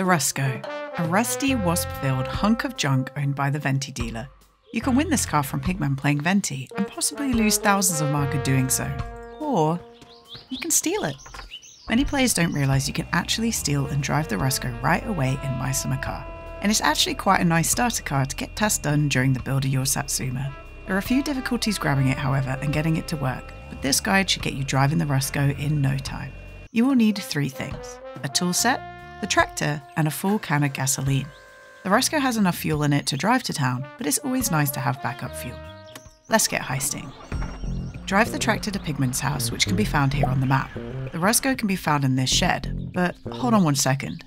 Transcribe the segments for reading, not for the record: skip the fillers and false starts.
Ruscko, a rusty, wasp-filled hunk of junk owned by the Venti dealer. You can win this car from pigmen playing Venti and possibly lose thousands of marker doing so. Or you can steal it. Many players don't realise you can actually steal and drive the Ruscko right away in My Summer Car. And it's actually quite a nice starter car to get tasks done during the build of your Satsuma. There are a few difficulties grabbing it, however, and getting it to work, but this guide should get you driving the Ruscko in no time. You will need 3 things: a tool set, the tractor, and a full can of gasoline. The Ruscko has enough fuel in it to drive to town, but it's always nice to have backup fuel. Let's get heisting. Drive the tractor to Pigman's house, which can be found here on the map. The Ruscko can be found in this shed, but hold on one second.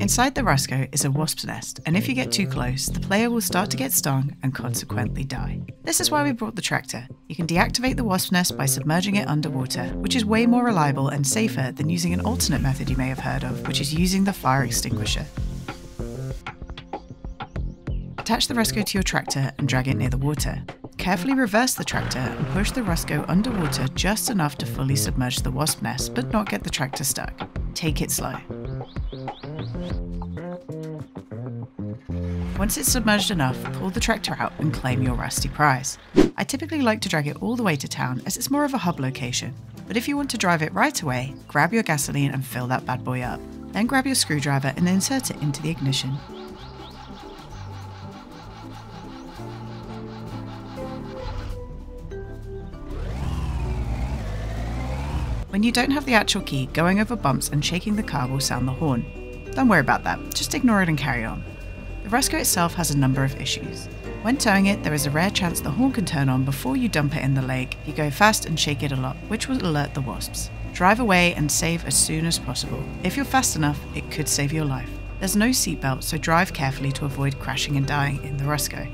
Inside the Ruscko is a wasp's nest, and if you get too close, the player will start to get stung and consequently die. This is why we brought the tractor. You can deactivate the wasp's nest by submerging it underwater, which is way more reliable and safer than using an alternate method you may have heard of, which is using the fire extinguisher. Attach the Ruscko to your tractor and drag it near the water. Carefully reverse the tractor and push the Ruscko underwater just enough to fully submerge the wasp nest, but not get the tractor stuck. Take it slow. Once it's submerged enough, pull the tractor out and claim your rusty prize. I typically like to drag it all the way to town as it's more of a hub location, but if you want to drive it right away, grab your gasoline and fill that bad boy up. Then grab your screwdriver and insert it into the ignition. When you don't have the actual key, going over bumps and shaking the car will sound the horn. Don't worry about that, just ignore it and carry on. The Ruscko itself has a number of issues. When towing it, there is a rare chance the horn can turn on before you dump it in the lake if you go fast and shake it a lot, which will alert the wasps. Drive away and save as soon as possible. If you're fast enough, it could save your life. There's no seatbelt, so drive carefully to avoid crashing and dying in the Ruscko.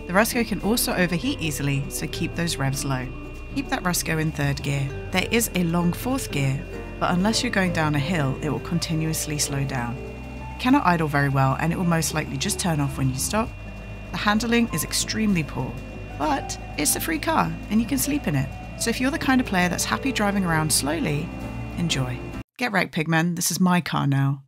The Ruscko can also overheat easily, so keep those revs low. Keep that Ruscko in 3rd gear. There is a long 4th gear, but unless you're going down a hill, it will continuously slow down. It cannot idle very well, and it will most likely just turn off when you stop. The handling is extremely poor, but it's a free car and you can sleep in it. So if you're the kind of player that's happy driving around slowly, enjoy. Get wrecked, Pigman, this is my car now.